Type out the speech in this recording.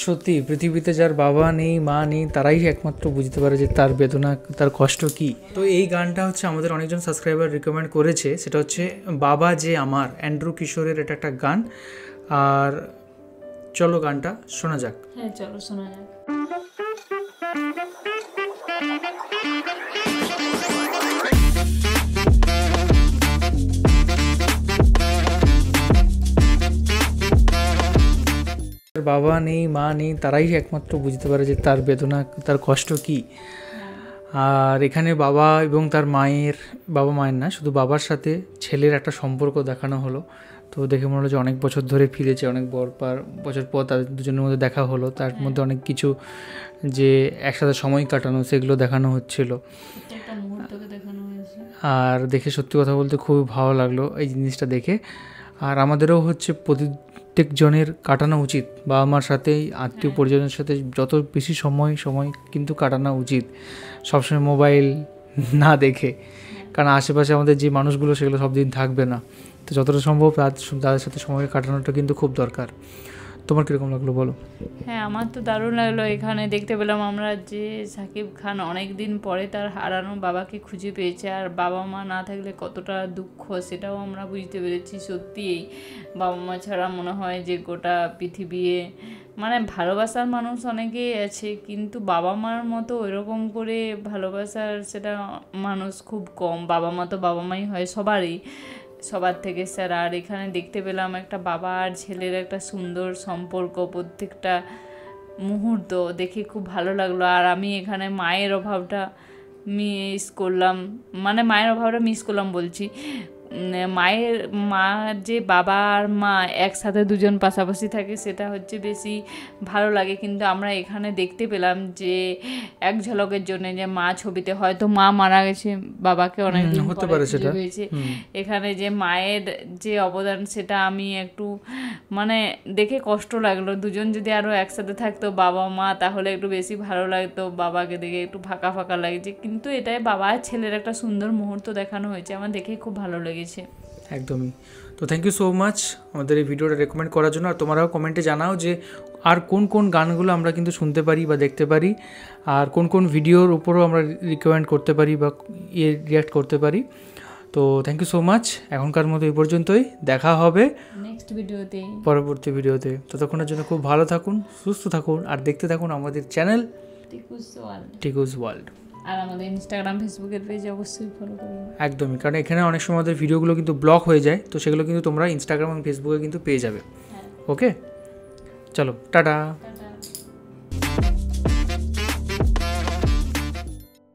সত্যি পৃথিবীতে যার বাবা নেই মা নেই তারাই একমাত্র বুঝতে পারে যে তার বেদনা তার কষ্ট কি। তো এই গানটা হচ্ছে আমাদের অনেকজন সাবস্ক্রাইবার রিকমেন্ড করেছে, সেটা হচ্ছে বাবা যে আমার, অ্যান্ড্রু কিশোরের এটা একটা গান। আর চলো গানটা শোনা যাক। হ্যাঁ চলো শোনা যাক। বাবা নেই মা নেই তারাই একমাত্র বুঝতে পারে যে তার বেদনা তার কষ্ট কি। আর এখানে বাবা এবং তার মায়ের, বাবা মায়ের না শুধু বাবার সাথে ছেলের একটা সম্পর্ক দেখানো হলো। তো দেখে মনে হলো যে অনেক বছর ধরে ফিরেছে, অনেক বছর পর তাদের দুজনের মধ্যে দেখা হলো, তার মধ্যে অনেক কিছু যে একসাথে সময় কাটানো সেগুলো দেখানো হচ্ছিল। একটা মুহূর্তকে দেখানো হয়েছে। আর দেখে সত্যি কথা বলতে খুবই ভালো লাগলো এই জিনিসটা দেখে। আর আমাদেরও হচ্ছে প্রত্যেকজনের কাটানো উচিত বাবা মার সাথে, আত্মীয় পরিজনের সাথে যত বেশি সময় কিন্তু কাটানো উচিত, সবসময় মোবাইল না দেখে। কারণ আশেপাশে আমাদের যে মানুষগুলো সেগুলো সব দিন থাকবে না, তো যতটা সম্ভব তাদের সাথে সময় কাটানোটা কিন্তু খুব দরকার। তোমার কীরকম লাগলো বলো? হ্যাঁ আমার তো দারুণ লাগলো। এখানে দেখতে পেলাম আমরা যে সাকিব খান অনেক দিন পরে তার হারানো বাবাকে খুঁজে পেয়েছে, আর বাবা মা না থাকলে কতটা দুঃখ সেটাও আমরা বুঝতে পেরেছি। সত্যিই বাবা মা ছাড়া মনে হয় যে গোটা পৃথিবী, মানে ভালোবাসার মানুষ অনেকেই আছে কিন্তু বাবা মার মতো ওইরকম করে ভালোবাসার সেটা মানুষ খুব কম। বাবা মা তো বাবা মাই হয় সবার থেকে স্যার। আর এখানে দেখতে পেলাম একটা বাবা আর ছেলের একটা সুন্দর সম্পর্ক, প্রত্যেকটা মুহূর্ত দেখে খুব ভালো লাগলো। আর আমি এখানে মায়ের অভাবটা মিস করলাম বলছি, মা যে বাবা আর মা একসাথে দুজন পাশাপাশি থাকে সেটা হচ্ছে বেশি ভালো লাগে। কিন্তু আমরা এখানে দেখতে পেলাম যে এক ঝলকের জন্য যে মা ছবিতে হয়তো মা মারা গেছে, বাবাকে অনেক দিন পরে খুঁজে পেয়েছে। এখানে যে মায়ের যে অবদান সেটা আমি একটু মানে দেখে কষ্ট লাগলো। দুজন যদি আরও একসাথে থাকতো বাবা মা তাহলে একটু বেশি ভালো লাগতো, বাবাকে দেখে একটু ফাঁকা ফাঁকা লাগছে। কিন্তু এটাই বাবা আর ছেলের একটা সুন্দর মুহূর্ত দেখানো হয়েছে, আমার দেখে খুব ভালো লেগেছে। একদমই। তো থ্যাংক ইউ সো মাচ আমাদের এই ভিডিওটা রেকমেন্ড করার জন্য। আর তোমরাও কমেন্টে জানাও যে আর কোন কোন গানগুলো আমরা কিন্তু শুনতে পারি বা দেখতে পারি, আর কোন কোন ভিডিওর উপরও আমরা রিকমেন্ড করতে পারি বা রিয়াক্ট করতে পারি। তো থ্যাংক ইউ সো মাচ, এখনকার মতো এই পর্যন্তই। দেখা হবে নেক্সট ভিডিওতে, পরবর্তী ভিডিওতে। ততক্ষণের জন্য খুব ভালো থাকুন, সুস্থ থাকুন আর দেখতে থাকুন আমাদের চ্যানেল টিকুস ওয়ার্ল্ড। আর আমাদের ইনস্টাগ্রাম ফেসবুকের পেজ অবশ্যই ফলো করুন। একদমই, কারণ এখানে অনেক সময় আমাদের ভিডিওগুলো কিন্তু ব্লক হয়ে যায়, তো সেগুলো কিন্তু তোমরা ইনস্টাগ্রাম এবং ফেসবুকে কিন্তু পেয়ে যাবে। ওকে, চলো টাটা।